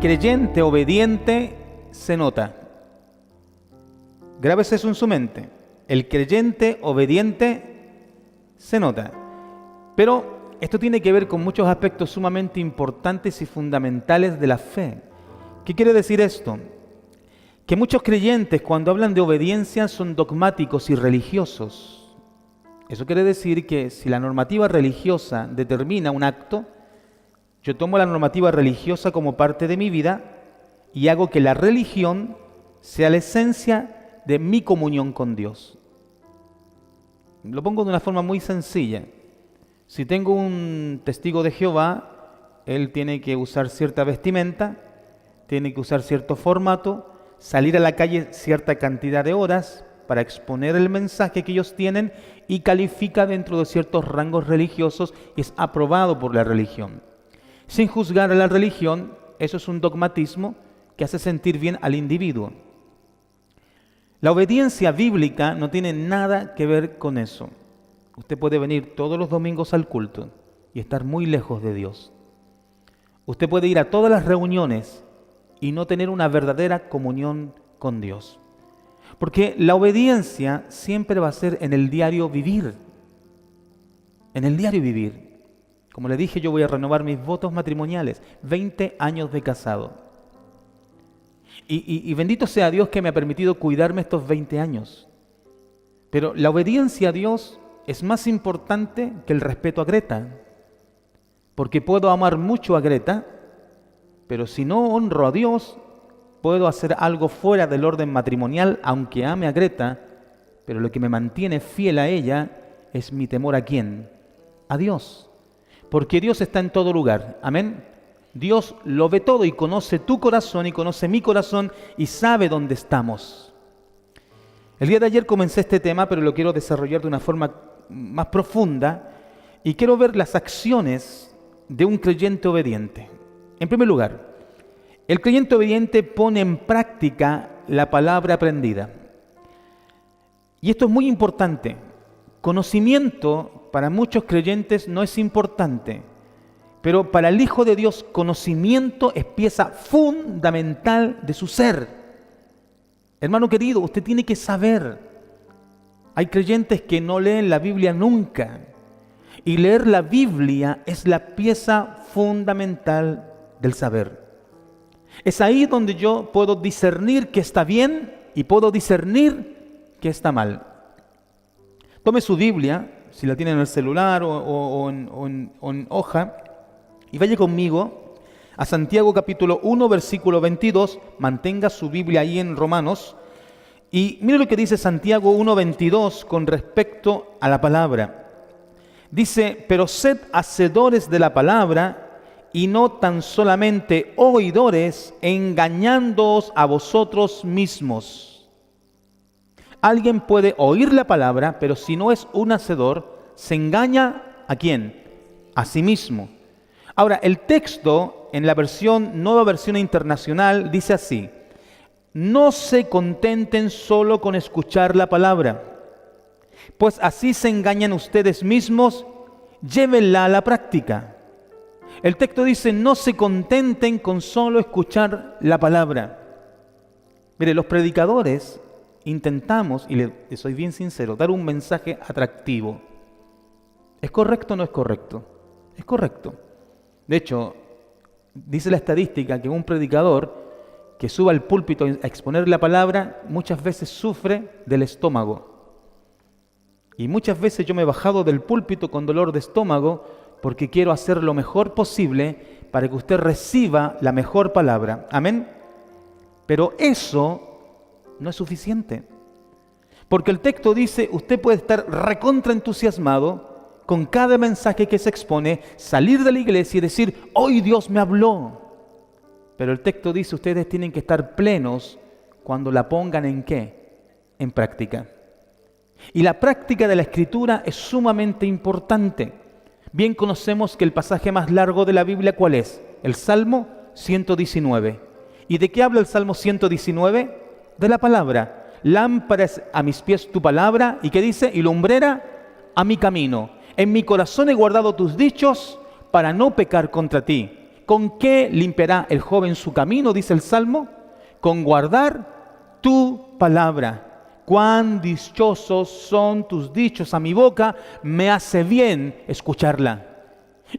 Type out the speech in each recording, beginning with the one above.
creyente obediente se nota. Grábese eso en su mente. El creyente obediente se nota. Pero esto tiene que ver con muchos aspectos sumamente importantes y fundamentales de la fe. ¿Qué quiere decir esto? Que muchos creyentes, cuando hablan de obediencia, son dogmáticos y religiosos. Eso quiere decir que si la normativa religiosa determina un acto, yo tomo la normativa religiosa como parte de mi vida y hago que la religión sea la esencia de mi comunión con Dios. Lo pongo de una forma muy sencilla. Si tengo un testigo de Jehová, él tiene que usar cierta vestimenta, tiene que usar cierto formato, salir a la calle cierta cantidad de horas para exponer el mensaje que ellos tienen y califica dentro de ciertos rangos religiosos y es aprobado por la religión. Sin juzgar a la religión, eso es un dogmatismo que hace sentir bien al individuo. La obediencia bíblica no tiene nada que ver con eso. Usted puede venir todos los domingos al culto y estar muy lejos de Dios. Usted puede ir a todas las reuniones y no tener una verdadera comunión con Dios. Porque la obediencia siempre va a ser en el diario vivir. En el diario vivir. Como le dije, yo voy a renovar mis votos matrimoniales. 20 años de casado. Y bendito sea Dios que me ha permitido cuidarme estos 20 años. Pero la obediencia a Dios es más importante que el respeto a Greta. Porque puedo amar mucho a Greta, pero si no honro a Dios, puedo hacer algo fuera del orden matrimonial, aunque ame a Greta, pero lo que me mantiene fiel a ella es mi temor ¿a quién? A Dios. Porque Dios está en todo lugar. Amén. Dios lo ve todo y conoce tu corazón y conoce mi corazón y sabe dónde estamos. El día de ayer comencé este tema, pero lo quiero desarrollar de una forma más profunda y quiero ver las acciones de un creyente obediente. En primer lugar, el creyente obediente pone en práctica la palabra aprendida. Y esto es muy importante. Conocimiento para muchos creyentes no es importante, pero para el Hijo de Dios conocimiento es pieza fundamental de su ser. Hermano querido, usted tiene que saber. Hay creyentes que no leen la Biblia nunca. Y leer la Biblia es la pieza fundamental del saber. Es ahí donde yo puedo discernir qué está bien y puedo discernir qué está mal. Tome su Biblia, si la tiene en el celular o en hoja, y vaya conmigo a Santiago capítulo 1, versículo 22. Mantenga su Biblia ahí en Romanos. Y mire lo que dice Santiago 1, 22 con respecto a la palabra. Dice, pero sed hacedores de la palabra y no tan solamente oidores, engañándoos a vosotros mismos. Alguien puede oír la palabra, pero si no es un hacedor, se engaña ¿a quién? A sí mismo. Ahora, el texto en la nueva versión internacional dice así: no se contenten solo con escuchar la palabra, pues así se engañan ustedes mismos, llévenla a la práctica. El texto dice, no se contenten con solo escuchar la palabra. Mire, los predicadores intentamos, y le soy bien sincero, dar un mensaje atractivo. ¿Es correcto o no es correcto? Es correcto. De hecho, dice la estadística que un predicador que suba al púlpito a exponer la palabra muchas veces sufre del estómago. Y muchas veces yo me he bajado del púlpito con dolor de estómago porque quiero hacer lo mejor posible para que usted reciba la mejor palabra. Amén. Pero eso no es suficiente. Porque el texto dice, usted puede estar recontra entusiasmado con cada mensaje que se expone, salir de la iglesia y decir, hoy Dios me habló. Pero el texto dice, ustedes tienen que estar plenos cuando la pongan ¿en qué? En práctica. Y la práctica de la Escritura es sumamente importante. Bien conocemos que el pasaje más largo de la Biblia, ¿cuál es? El Salmo 119. ¿Y de qué habla el Salmo 119? De la palabra. Lámpara es a mis pies tu palabra, ¿y qué dice? Y lumbrera a mi camino. En mi corazón he guardado tus dichos para no pecar contra ti. ¿Con qué limpiará el joven su camino? Dice el Salmo. Con guardar tu palabra. Cuán dichosos son tus dichos a mi boca, me hace bien escucharla.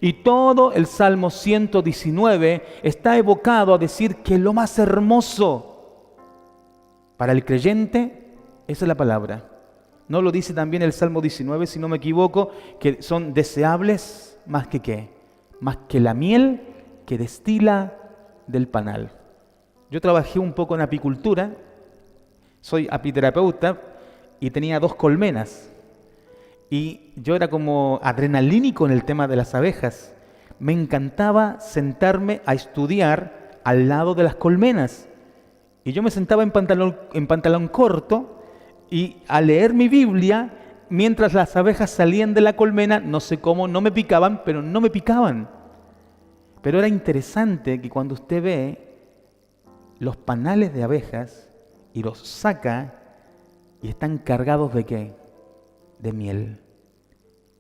Y todo el Salmo 119 está evocado a decir que lo más hermoso para el creyente es la palabra. ¿No lo dice también el Salmo 19, si no me equivoco, que son deseables más que qué? Más que la miel que destila del panal. Yo trabajé un poco en apicultura, soy apiterapeuta y tenía 2 colmenas. Y yo era como adrenalínico en el tema de las abejas. Me encantaba sentarme a estudiar al lado de las colmenas. Y yo me sentaba en pantalón corto y a leer mi Biblia mientras las abejas salían de la colmena, no sé cómo, no me picaban, pero no me picaban. Pero era interesante que cuando usted ve los panales de abejas y los saca y están cargados ¿de qué? De miel.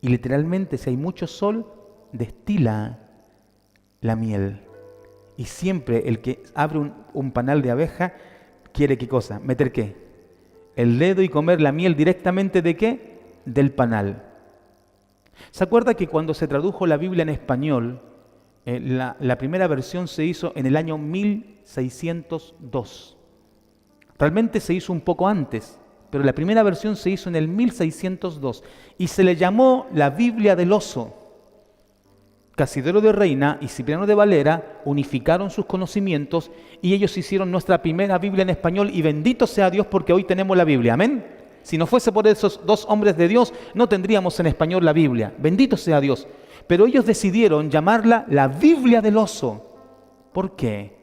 Y literalmente, si hay mucho sol, destila la miel. Y siempre el que abre un panal de abeja quiere ¿qué cosa? ¿Meter qué? El dedo y comer la miel directamente ¿de qué? Del panal. ¿Se acuerda que cuando se tradujo la Biblia en español, la primera versión se hizo en el año 1602? Realmente se hizo un poco antes, pero la primera versión se hizo en el 1602 y se le llamó la Biblia del Oso. Casidero de Reina y Cipriano de Valera unificaron sus conocimientos y ellos hicieron nuestra primera Biblia en español, y bendito sea Dios porque hoy tenemos la Biblia. Amén. Si no fuese por esos 2 hombres de Dios, no tendríamos en español la Biblia. Bendito sea Dios. Pero ellos decidieron llamarla la Biblia del Oso. ¿Por qué?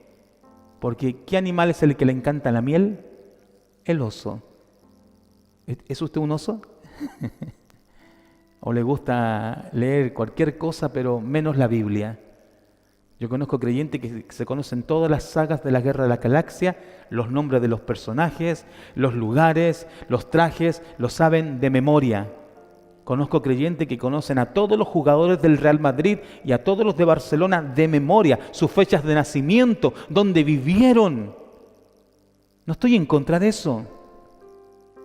Porque ¿qué animal es el que le encanta la miel? El oso. ¿Es usted un oso? ¿O le gusta leer cualquier cosa pero menos la Biblia? Yo conozco creyentes que se conocen todas las sagas de la Guerra de la Galaxia, los nombres de los personajes, los lugares, los trajes, lo saben de memoria. Conozco creyentes que conocen a todos los jugadores del Real Madrid y a todos los de Barcelona de memoria, sus fechas de nacimiento, dónde vivieron. No estoy en contra de eso,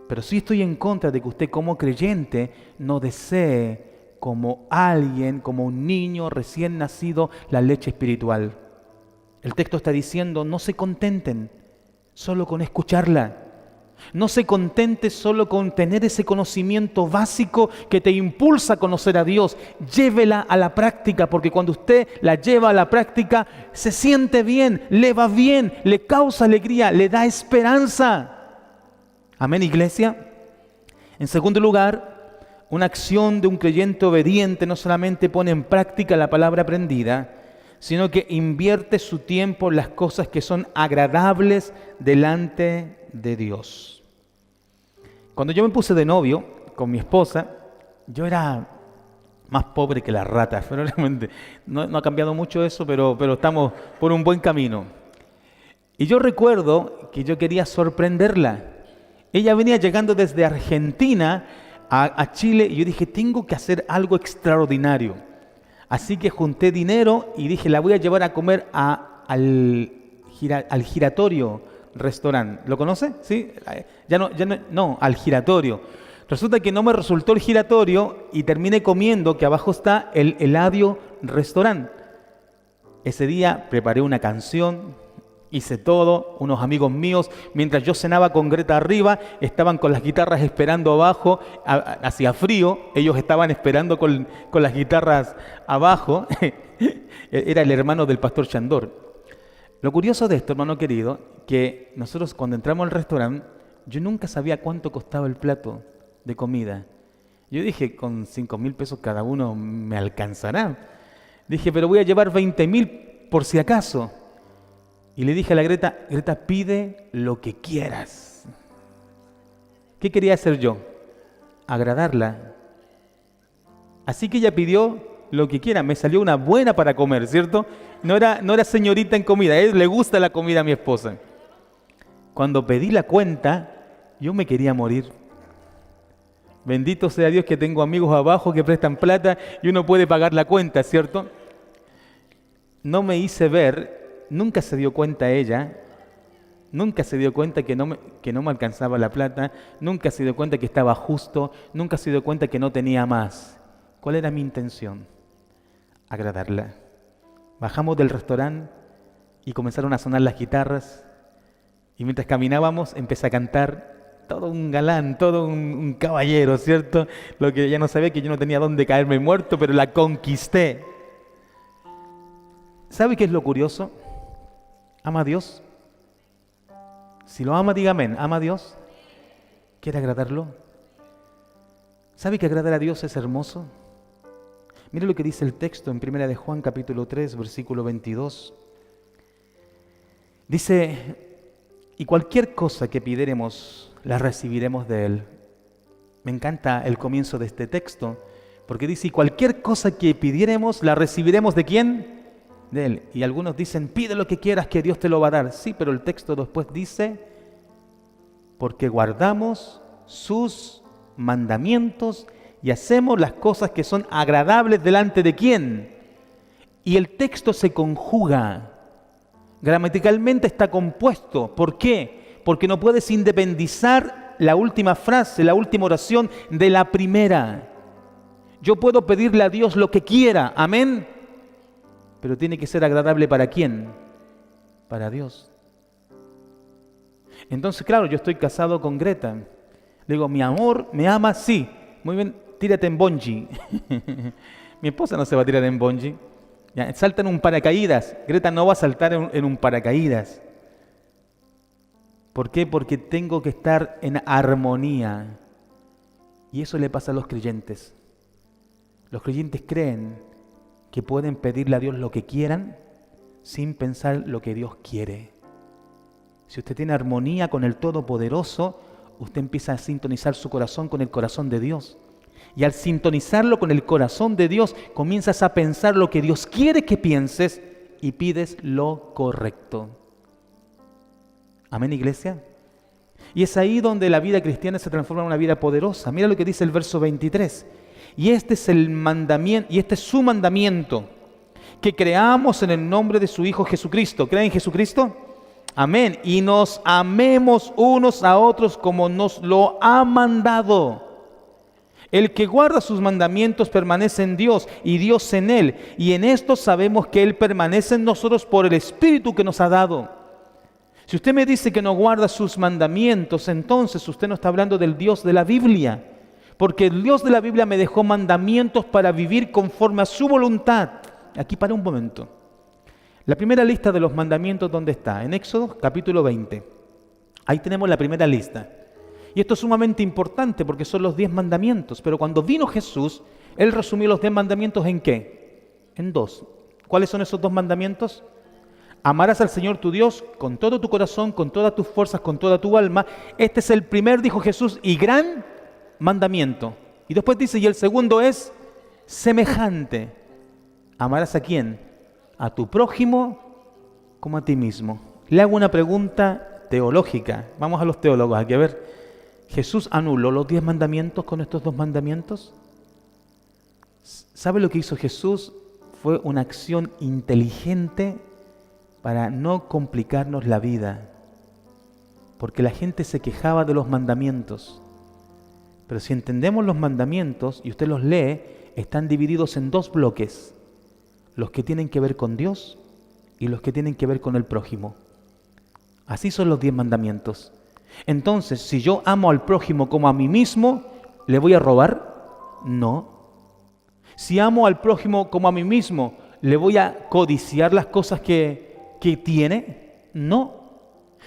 pero sí estoy en contra de que usted como creyente no desee como alguien, como un niño recién nacido, la leche espiritual. El texto está diciendo, no se contenten solo con escucharla. No se contente solo con tener ese conocimiento básico que te impulsa a conocer a Dios. Llévela a la práctica, porque cuando usted la lleva a la práctica, se siente bien, le va bien, le causa alegría, le da esperanza. Amén, iglesia. En segundo lugar, una acción de un creyente obediente no solamente pone en práctica la palabra aprendida, sino que invierte su tiempo en las cosas que son agradables delante de Dios. Cuando yo me puse de novio con mi esposa, yo era más pobre que las ratas, pero realmente no ha cambiado mucho eso, pero estamos por un buen camino. Y yo recuerdo que yo quería sorprenderla. Ella venía llegando desde Argentina a Chile y yo dije, tengo que hacer algo extraordinario. Así que junté dinero y dije, la voy a llevar a comer al Giratorio Restaurante. ¿Lo conoce? ¿Sí? No, al Giratorio. Resulta que no me resultó el giratorio y terminé comiendo, que abajo está el Eladio Restaurante. Ese día preparé una canción, hice todo, unos amigos míos, mientras yo cenaba con Greta arriba, estaban con las guitarras esperando abajo, hacía frío, ellos estaban esperando con las guitarras abajo, era el hermano del pastor Chandor. Lo curioso de esto, hermano querido, que nosotros cuando entramos al restaurante, yo nunca sabía cuánto costaba el plato de comida. Yo dije, con 5.000 pesos cada uno me alcanzará. Dije, pero voy a llevar 20.000 por si acaso. Y le dije a la Greta, pide lo que quieras. ¿Qué quería hacer yo? Agradarla. Así que ella pidió lo que quiera. Me salió una buena para comer, ¿cierto? No era señorita en comida. A él le gusta la comida a mi esposa. Cuando pedí la cuenta, yo me quería morir. Bendito sea Dios que tengo amigos abajo que prestan plata y uno puede pagar la cuenta, ¿cierto? no me hice ver, nunca se dio cuenta ella, nunca se dio cuenta que no me alcanzaba la plata, nunca se dio cuenta que estaba justo, nunca se dio cuenta que no tenía más. ¿Cuál era mi intención? Agradarla. Bajamos del restaurante y comenzaron a sonar las guitarras y mientras caminábamos empecé a cantar, todo un galán, todo un caballero, ¿cierto? Lo que ella no sabía, que yo no tenía dónde caerme muerto, pero la conquisté. ¿Sabe qué es lo curioso? ¿Ama a Dios? Si lo ama, diga amén. ¿Ama a Dios? ¿Quiere agradarlo? ¿Sabe que agradar a Dios es hermoso? Mire lo que dice el texto en 1 de Juan capítulo 3, versículo 22. Dice, y cualquier cosa que pidiéremos, la recibiremos de Él. Me encanta el comienzo de este texto, porque dice, y cualquier cosa que pidiéremos, la recibiremos ¿de quién? De Él. Y algunos dicen, pide lo que quieras que Dios te lo va a dar. Sí, pero el texto después dice, porque guardamos sus mandamientos y hacemos las cosas que son agradables delante de quién. Y el texto se conjuga, gramaticalmente está compuesto. ¿Por qué? Porque no puedes independizar la última frase, la última oración de la primera. Yo puedo pedirle a Dios lo que quiera, amén, pero tiene que ser agradable ¿para quién? Para Dios. Entonces, claro, yo estoy casado con Greta. Le digo, mi amor, ¿me amas? Sí. Muy bien, tírate en bungee. Mi esposa no se va a tirar en bungee. Ya, salta en un paracaídas. Greta no va a saltar en un paracaídas. ¿Por qué? Porque tengo que estar en armonía. Y eso le pasa a los creyentes. Los creyentes creen que pueden pedirle a Dios lo que quieran sin pensar lo que Dios quiere. Si usted tiene armonía con el Todopoderoso, usted empieza a sintonizar su corazón con el corazón de Dios. Y al sintonizarlo con el corazón de Dios, comienzas a pensar lo que Dios quiere que pienses y pides lo correcto. Amén, iglesia. Y es ahí donde la vida cristiana se transforma en una vida poderosa. Mira lo que dice el verso 23. Y este es el mandamiento, y este es su mandamiento, que creamos en el nombre de su Hijo Jesucristo. ¿Creen en Jesucristo? Amén. Y nos amemos unos a otros como nos lo ha mandado. El que guarda sus mandamientos permanece en Dios y Dios en él. Y en esto sabemos que Él permanece en nosotros por el Espíritu que nos ha dado. Si usted me dice que no guarda sus mandamientos, entonces usted no está hablando del Dios de la Biblia. Porque el Dios de la Biblia me dejó mandamientos para vivir conforme a su voluntad. Aquí para un momento. La primera lista de los mandamientos, ¿dónde está? En Éxodo capítulo 20. Ahí tenemos la primera lista. Y esto es sumamente importante porque son los 10 mandamientos. Pero cuando vino Jesús, Él resumió los 10 mandamientos ¿en qué? En 2. ¿Cuáles son esos 2 mandamientos? Amarás al Señor tu Dios con todo tu corazón, con todas tus fuerzas, con toda tu alma. Este es el primer, dijo Jesús, y gran mandamiento. Y después dice, y el segundo es semejante. ¿Amarás a quién? A tu prójimo como a ti mismo. Le hago una pregunta teológica. Vamos a los teólogos aquí a ver. ¿Jesús anuló los 10 mandamientos con estos 2 mandamientos? ¿Sabe lo que hizo Jesús? Fue una acción inteligente para no complicarnos la vida. Porque la gente se quejaba de los mandamientos. Pero si entendemos los mandamientos y usted los lee, están divididos en 2 bloques. Los que tienen que ver con Dios y los que tienen que ver con el prójimo. Así son los 10 mandamientos. Entonces, si yo amo al prójimo como a mí mismo, ¿le voy a robar? No. Si amo al prójimo como a mí mismo, ¿le voy a codiciar las cosas que tiene? No.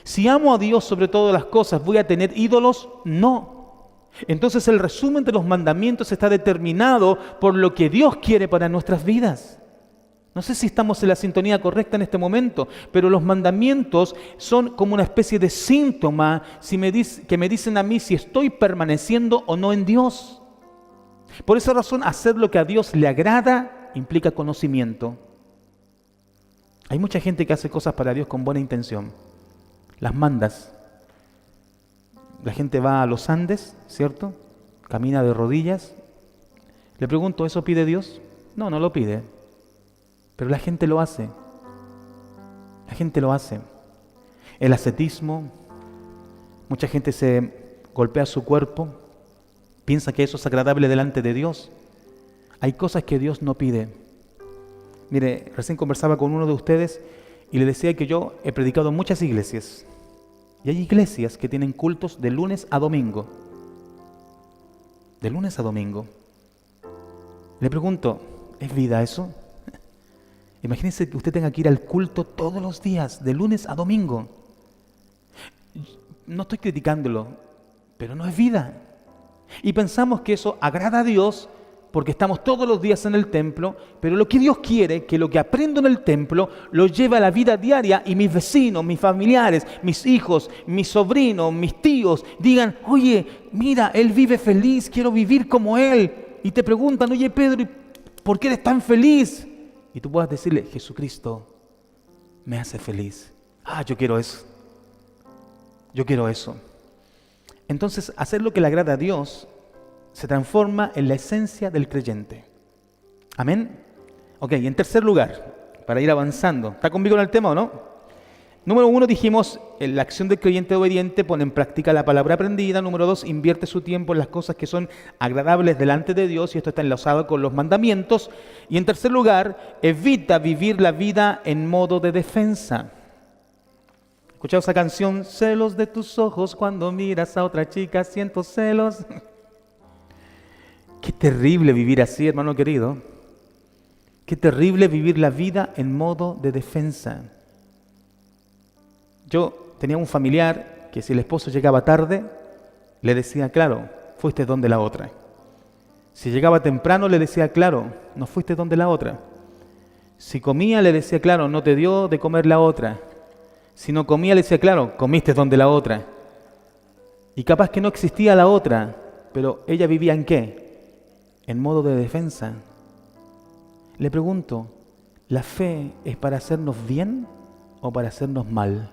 Si amo a Dios sobre todas las cosas, ¿voy a tener ídolos? No. Entonces el resumen de los mandamientos está determinado por lo que Dios quiere para nuestras vidas. No sé si estamos en la sintonía correcta en este momento, pero los mandamientos son como una especie de síntoma que me dicen a mí si estoy permaneciendo o no en Dios. Por esa razón, hacer lo que a Dios le agrada implica conocimiento. Hay mucha gente que hace cosas para Dios con buena intención. Las mandas. La gente va a los Andes, ¿cierto? Camina de rodillas. Le pregunto, ¿eso pide Dios? No, no lo pide. Pero la gente lo hace. La gente lo hace. El ascetismo, mucha gente se golpea su cuerpo, piensa que eso es agradable delante de Dios. Hay cosas que Dios no pide. Mire, recién conversaba con uno de ustedes y le decía que yo he predicado en muchas iglesias. Y hay iglesias que tienen cultos de lunes a domingo. De lunes a domingo. Le pregunto, ¿es vida eso? Imagínese que usted tenga que ir al culto todos los días, de lunes a domingo. No estoy criticándolo, pero no es vida. Y pensamos que eso agrada a Dios porque estamos todos los días en el templo, pero lo que Dios quiere, que lo que aprendo en el templo, lo lleve a la vida diaria y mis vecinos, mis familiares, mis hijos, mis sobrinos, mis tíos, digan, oye, mira, él vive feliz, quiero vivir como él. Y te preguntan, oye Pedro, ¿por qué eres tan feliz? Y tú puedas decirle, Jesucristo me hace feliz. Yo quiero eso. Yo quiero eso. Entonces, hacer lo que le agrada a Dios se transforma en la esencia del creyente. ¿Amén? Ok, y en tercer lugar, para ir avanzando. ¿Está conmigo en el tema o no? Número 1 dijimos, la acción del creyente obediente pone en práctica la palabra aprendida. Número 2, invierte su tiempo en las cosas que son agradables delante de Dios, y esto está enlazado con los mandamientos. Y en tercer lugar, evita vivir la vida en modo de defensa. ¿Escuchado esa canción? Celos de tus ojos cuando miras a otra chica, siento celos. Qué terrible vivir así, hermano querido. Qué terrible vivir la vida en modo de defensa. Yo tenía un familiar que si el esposo llegaba tarde, le decía, claro, fuiste donde la otra. Si llegaba temprano, le decía, claro, no fuiste donde la otra. Si comía, le decía, claro, no te dio de comer la otra. Si no comía, le decía, claro, comiste donde la otra. Y capaz que no existía la otra, pero ella vivía ¿en qué? En modo de defensa. Le pregunto, ¿la fe es para hacernos bien o para hacernos mal?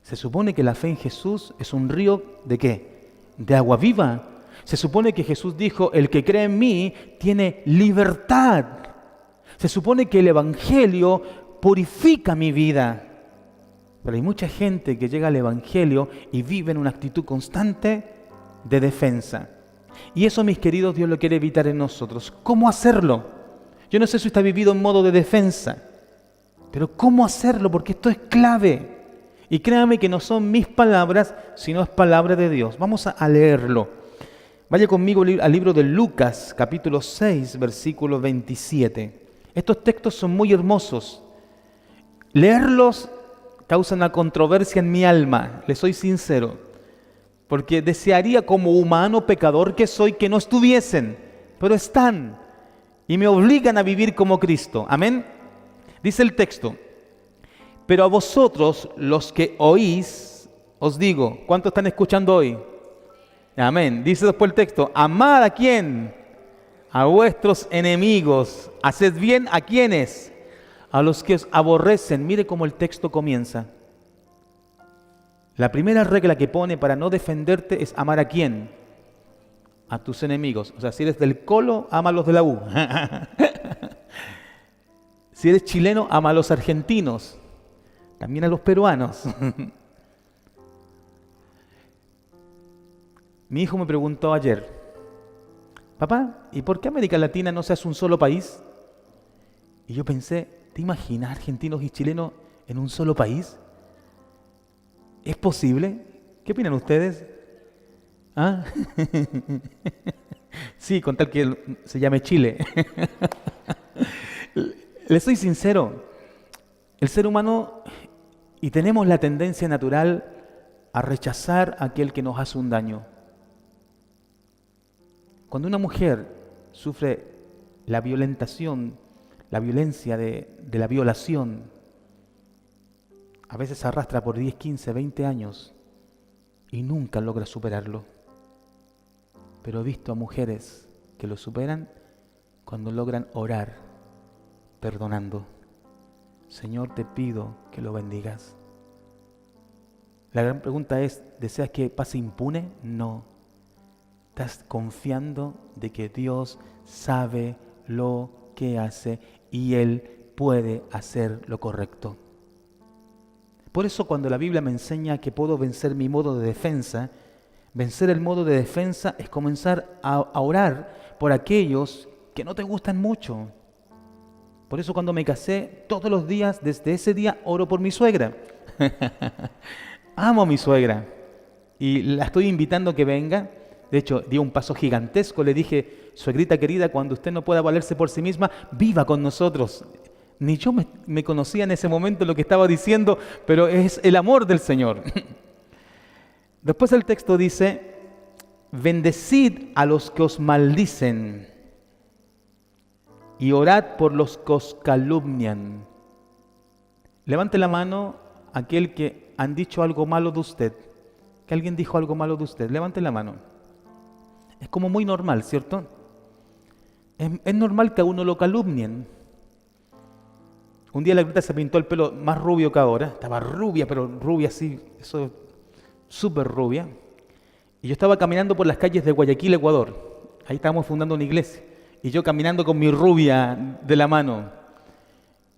Se supone que la fe en Jesús es un río ¿de qué? De agua viva. Se supone que Jesús dijo, el que cree en mí tiene libertad. Se supone que el Evangelio purifica mi vida. Pero hay mucha gente que llega al Evangelio y vive en una actitud constante de defensa. Y eso, mis queridos, Dios lo quiere evitar en nosotros. ¿Cómo hacerlo? Yo no sé si usted ha vivido en modo de defensa, pero ¿cómo hacerlo? Porque esto es clave. Y créame que no son mis palabras, sino es palabra de Dios. Vamos a leerlo. Vaya conmigo al libro de Lucas, capítulo 6, versículo 27. Estos textos son muy hermosos. Leerlos causa una controversia en mi alma, le soy sincero, porque desearía como humano pecador que soy que no estuviesen, pero están y me obligan a vivir como Cristo. Amén. Dice el texto, pero a vosotros los que oís, os digo, ¿cuántos están escuchando hoy? Amén. Dice después el texto, amad a quién, a vuestros enemigos, haced bien a quienes, a los que os aborrecen. Mire cómo el texto comienza. La primera regla que pone para no defenderte es amar a quién, a tus enemigos. O sea, si eres del Colo, ama a los de la U. Si eres chileno, ama a los argentinos, también a los peruanos. Mi hijo me preguntó ayer, papá, ¿y por qué América Latina no se hace un solo país? Y yo pensé, ¿te imaginas argentinos y chilenos en un solo país? ¿Es posible? ¿Qué opinan ustedes? ¿Ah? Sí, con tal que se llame Chile. Les soy sincero, el ser humano, y tenemos la tendencia natural a rechazar a aquel que nos hace un daño. Cuando una mujer sufre la violentación, la violencia de la violación, a veces se arrastra por 10, 15, 20 años y nunca logra superarlo. Pero he visto a mujeres que lo superan cuando logran orar, perdonando. Señor, te pido que lo bendigas. La gran pregunta es, ¿deseas que pase impune? No. Estás confiando de que Dios sabe lo que hace y Él puede hacer lo correcto. Por eso cuando la Biblia me enseña que puedo vencer mi modo de defensa, vencer el modo de defensa es comenzar a orar por aquellos que no te gustan mucho. Por eso cuando me casé, todos los días, desde ese día, oro por mi suegra. Amo a mi suegra y la estoy invitando a que venga. De hecho, di un paso gigantesco. Le dije, suegrita querida, cuando usted no pueda valerse por sí misma, viva con nosotros. Ni yo me conocía en ese momento lo que estaba diciendo, pero es el amor del Señor. Después el texto dice, bendecid a los que os maldicen y orad por los que os calumnian. Levante la mano aquel que han dicho algo malo de usted. Que alguien dijo algo malo de usted. Levante la mano. Es como muy normal, ¿cierto? Es normal que a uno lo calumnien. Un día la Grita se pintó el pelo más rubio que ahora. Estaba rubia, pero rubia así, eso, súper rubia. Y yo estaba caminando por las calles de Guayaquil, Ecuador. Ahí estábamos fundando una iglesia. Y yo caminando con mi rubia de la mano.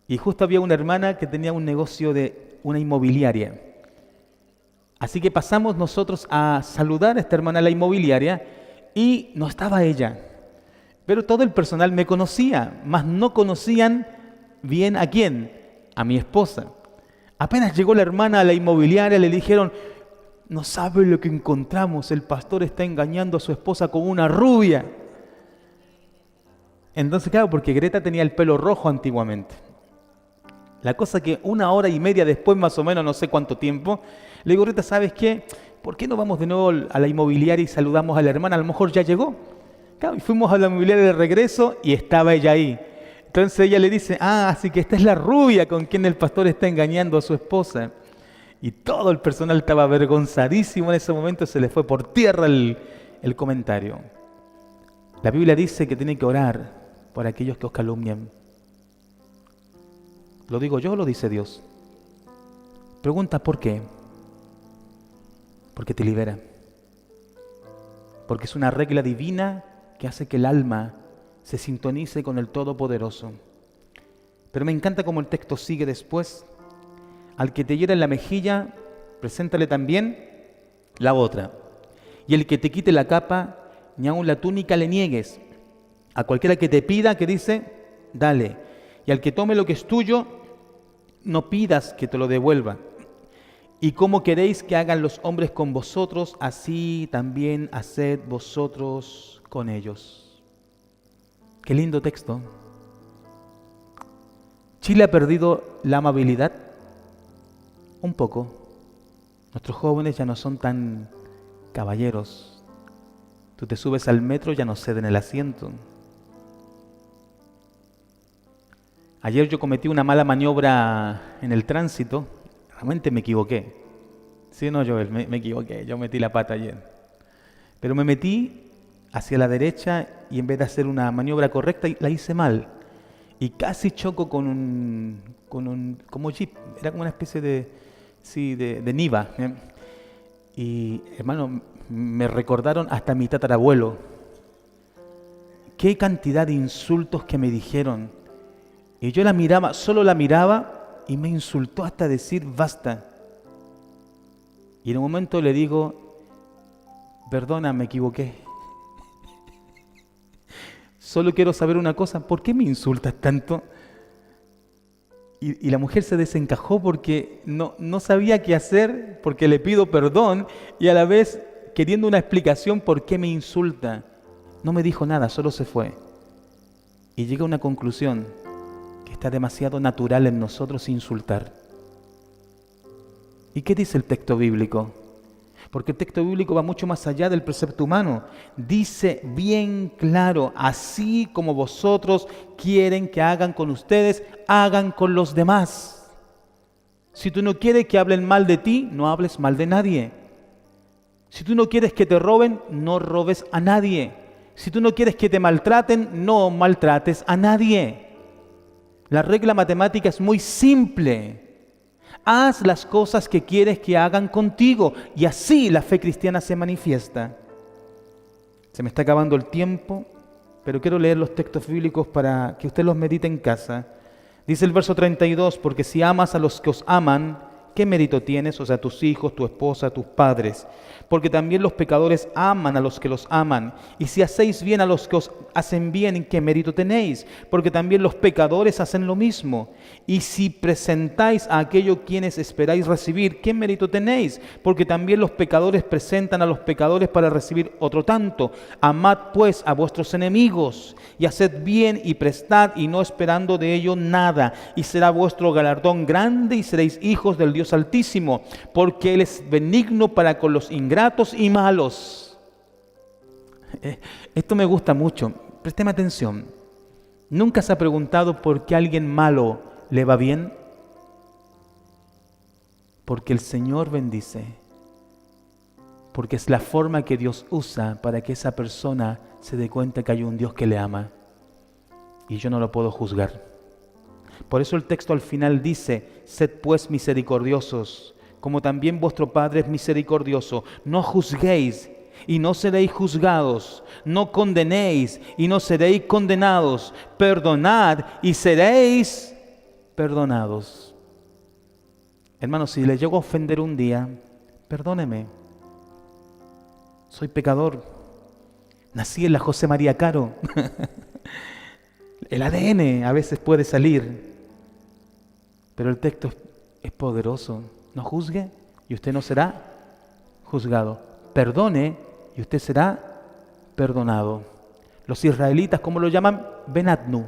Y justo había una hermana que tenía un negocio de una inmobiliaria. Así que pasamos nosotros a saludar a esta hermana de la inmobiliaria y no estaba ella. Pero todo el personal me conocía, mas no conocían bien a quién, a mi esposa. Apenas llegó la hermana a la inmobiliaria, le dijeron, no sabe lo que encontramos, el pastor está engañando a su esposa con una rubia. Entonces, claro, porque Greta tenía el pelo rojo antiguamente. La cosa que 1 hora y media después, más o menos, no sé cuánto tiempo, le digo, Greta, ¿sabes qué? ¿Por qué no vamos de nuevo a la inmobiliaria y saludamos a la hermana? A lo mejor ya llegó. Claro, y fuimos a la inmobiliaria de regreso y estaba ella ahí. Entonces ella le dice, así que esta es la rubia con quien el pastor está engañando a su esposa. Y todo el personal estaba avergonzadísimo en ese momento, se le fue por tierra el comentario. La Biblia dice que tiene que orar por aquellos que os calumnian. ¿Lo digo yo o lo dice Dios? Pregunta, ¿por qué? Porque te libera. Porque es una regla divina que hace que el alma se sintonice con el Todopoderoso. Pero me encanta cómo el texto sigue después. Al que te hiera en la mejilla, preséntale también la otra. Y el que te quite la capa, ni aun la túnica le niegues. A cualquiera que te pida, que dice, dale. Y al que tome lo que es tuyo, no pidas que te lo devuelva. Y como queréis que hagan los hombres con vosotros, así también haced vosotros con ellos. Qué lindo texto. ¿Chile ha perdido la amabilidad? Un poco. Nuestros jóvenes ya no son tan caballeros. Tú te subes al metro, ya no ceden el asiento. Ayer yo cometí una mala maniobra en el tránsito. Realmente me equivoqué. Sí, no, Joel, me equivoqué. Yo metí la pata ayer. Pero me metí hacia la derecha y en vez de hacer una maniobra correcta, la hice mal. Y casi choco con un como jeep. Era como una especie de Niva. Y, hermano, me recordaron hasta mi tatarabuelo. Qué cantidad de insultos que me dijeron. Y yo la miraba, solo la miraba y me insultó hasta decir basta. Y en un momento le digo, perdona, me equivoqué. Solo quiero saber una cosa, ¿por qué me insultas tanto? Y la mujer se desencajó porque no sabía qué hacer, porque le pido perdón y a la vez queriendo una explicación por qué me insulta. No me dijo nada, solo se fue. Y llegué a una conclusión, que está demasiado natural en nosotros insultar. ¿Y qué dice el texto bíblico? Porque el texto bíblico va mucho más allá del precepto humano. Dice bien claro, así como vosotros quieren que hagan con ustedes, hagan con los demás. Si tú no quieres que hablen mal de ti, no hables mal de nadie. Si tú no quieres que te roben, no robes a nadie. Si tú no quieres que te maltraten, no maltrates a nadie. La regla matemática es muy simple. Haz las cosas que quieres que hagan contigo y así la fe cristiana se manifiesta. Se me está acabando el tiempo, pero quiero leer los textos bíblicos para que usted los medite en casa. Dice el verso 32, porque si amas a los que os aman, ¿qué mérito tienes? O sea, tus hijos, tu esposa, tus padres. Porque también los pecadores aman a los que los aman. Y si hacéis bien a los que os hacen bien, ¿qué mérito tenéis? Porque también los pecadores hacen lo mismo. Y si presentáis a aquellos quienes esperáis recibir, ¿qué mérito tenéis? Porque también los pecadores presentan a los pecadores para recibir otro tanto. Amad pues a vuestros enemigos, y haced bien y prestad, y no esperando de ello nada, y será vuestro galardón grande, y seréis hijos del Dios Altísimo, porque Él es benigno para con los ingratos y malos. Esto me gusta mucho, présteme atención. ¿Nunca se ha preguntado por qué a alguien malo le va bien? Porque el Señor bendice, porque es la forma que Dios usa para que esa persona se dé cuenta que hay un Dios que le ama, y yo no lo puedo juzgar. Por eso el texto al final dice: sed pues misericordiosos, como también vuestro Padre es misericordioso. No juzguéis y no seréis juzgados, no condenéis y no seréis condenados, perdonad y seréis perdonados. Hermanos, si les llego a ofender un día, perdóneme. Soy pecador. Nací en la José María Caro. El ADN a veces puede salir, pero el texto es poderoso. No juzgue y usted no será juzgado. Perdone y usted será perdonado. Los israelitas, ¿cómo lo llaman? Benadnu.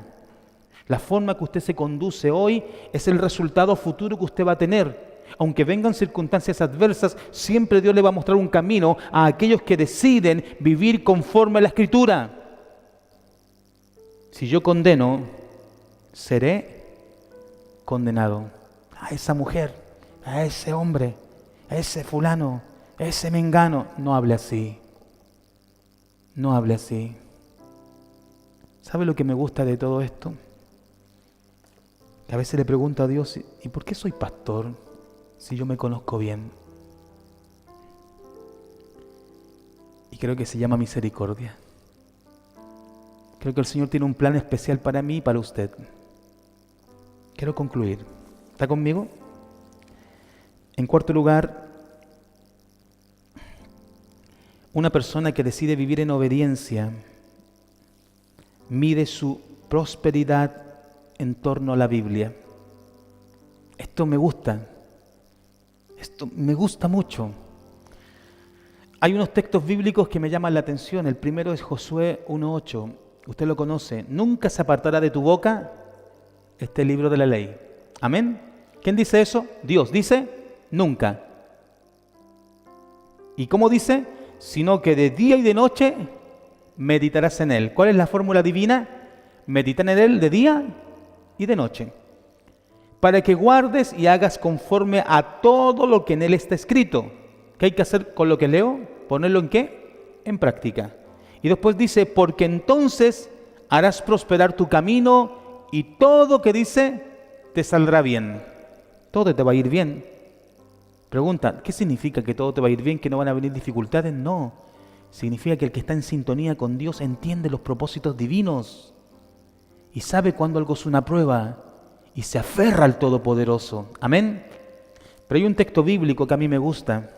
La forma que usted se conduce hoy es el resultado futuro que usted va a tener. Aunque vengan circunstancias adversas, siempre Dios le va a mostrar un camino a aquellos que deciden vivir conforme a la Escritura. Si yo condeno, seré condenado. A esa mujer, a ese hombre, a ese fulano, a ese mengano. No hable así. No hable así. ¿Sabe lo que me gusta de todo esto? Que a veces le pregunto a Dios: ¿y por qué soy pastor si yo me conozco bien? Y creo que se llama misericordia. Creo que el Señor tiene un plan especial para mí y para usted. Quiero concluir. ¿Está conmigo? En cuarto lugar, una persona que decide vivir en obediencia mide su prosperidad en torno a la Biblia. Esto me gusta. Esto me gusta mucho. Hay unos textos bíblicos que me llaman la atención. El primero es Josué 1:8. Usted lo conoce. Nunca se apartará de tu boca este libro de la ley. Amén. ¿Quién dice eso? Dios dice: nunca. ¿Y cómo dice? Sino que de día y de noche meditarás en él. ¿Cuál es la fórmula divina? Meditar en él de día y de noche, para que guardes y hagas conforme a todo lo que en él está escrito. ¿Qué hay que hacer con lo que leo? ¿Ponerlo en qué? En práctica. Y después dice: porque entonces harás prosperar tu camino y todo, que dice, te saldrá bien. Todo te va a ir bien. Pregunta: ¿qué significa que todo te va a ir bien? ¿Que no van a venir dificultades? No. Significa que el que está en sintonía con Dios entiende los propósitos divinos y sabe cuándo algo es una prueba y se aferra al Todopoderoso. Amén. Pero hay un texto bíblico que a mí me gusta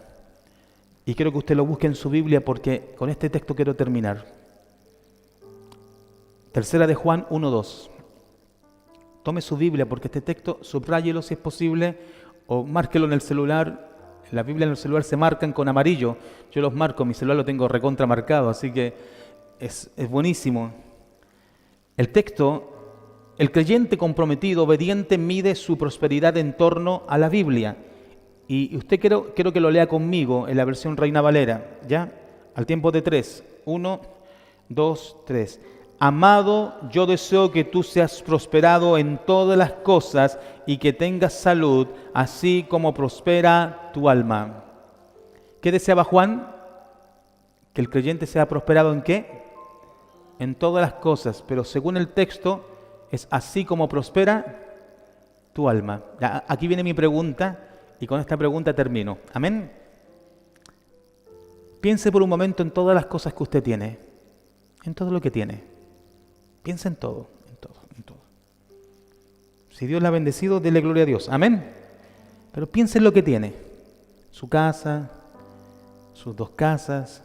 y quiero que usted lo busque en su Biblia, porque con este texto quiero terminar. Tercera de Juan 1:2. Tome su Biblia, porque este texto subráyelo si es posible, o márquelo en el celular. En la Biblia, en el celular se marcan con amarillo. Yo los marco, mi celular lo tengo recontra marcado, así que es buenísimo. El texto: el creyente comprometido, obediente, mide su prosperidad en torno a la Biblia. Y usted quiero que lo lea conmigo en la versión Reina Valera, ¿ya? Al tiempo de 3. 1, 2, 3. Amado, yo deseo que tú seas prosperado en todas las cosas y que tengas salud, así como prospera tu alma. ¿Qué deseaba Juan? Que el creyente sea prosperado ¿en qué? En todas las cosas, pero según el texto es así como prospera tu alma. Ya, aquí viene mi pregunta y con esta pregunta termino. Amén. Piense por un momento en todas las cosas que usted tiene, en todo lo que tiene. Piensa en todo, en todo, en todo. Si Dios la ha bendecido, dele gloria a Dios. Amén. Pero piense en lo que tiene. Su casa, sus 2 casas,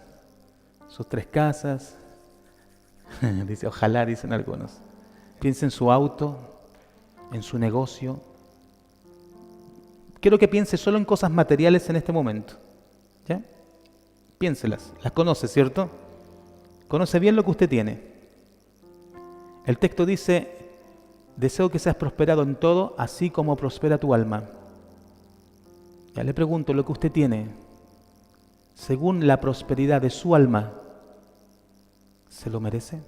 sus 3 casas. Dice, ojalá, dicen algunos. Piense en su auto, en su negocio. Quiero que piense solo en cosas materiales en este momento. ¿Ya? Piénselas. Las conoce, ¿cierto? Conoce bien lo que usted tiene. El texto dice, deseo que seas prosperado en todo, así como prospera tu alma. Ya le pregunto, lo que usted tiene, según la prosperidad de su alma, ¿se lo merece?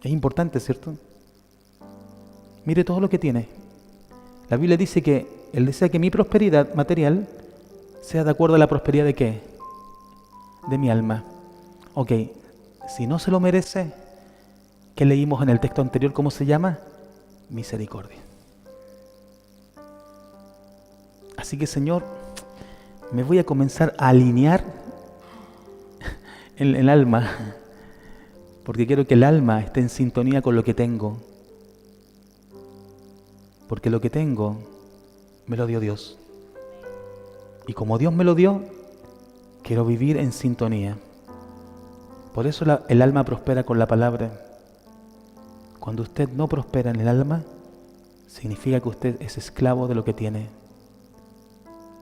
Es importante, ¿cierto? Mire todo lo que tiene. La Biblia dice que Él desea que mi prosperidad material sea de acuerdo a la prosperidad ¿de qué? De mi alma. Ok, si no se lo merece, ¿qué leímos en el texto anterior? ¿Cómo se llama? Misericordia. Así que, Señor, me voy a comenzar a alinear en el alma, porque quiero que el alma esté en sintonía con lo que tengo. Porque lo que tengo me lo dio Dios. Y como Dios me lo dio, quiero vivir en sintonía. Por eso el alma prospera con la palabra. Cuando usted no prospera en el alma, significa que usted es esclavo de lo que tiene.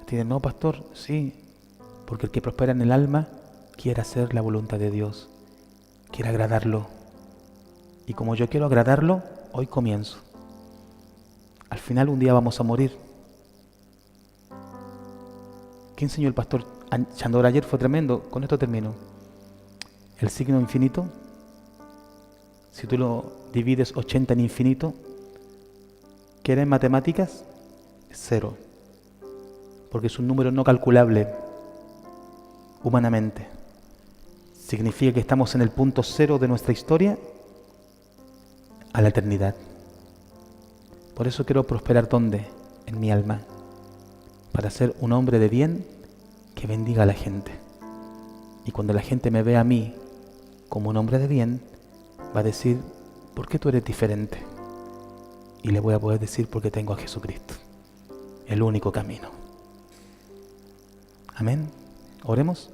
¿Tiene no, pastor? Sí, porque el que prospera en el alma quiere hacer la voluntad de Dios, quiere agradarlo. Y como yo quiero agradarlo, hoy comienzo. Al final un día vamos a morir. ¿Qué enseñó el pastor Chandor ayer? Fue tremendo. Con esto termino. El signo infinito, si tú lo divides 80 en infinito, ¿qué era en matemáticas? Es 0. Porque es un número no calculable humanamente. Significa que estamos en el punto 0 de nuestra historia a la eternidad. Por eso quiero prosperar ¿dónde? En mi alma. Para ser un hombre de bien que bendiga a la gente. Y cuando la gente me vea a mí como un hombre de bien, va a decir, ¿por qué tú eres diferente? Y le voy a poder decir, porque tengo a Jesucristo, el único camino. Amén. Oremos.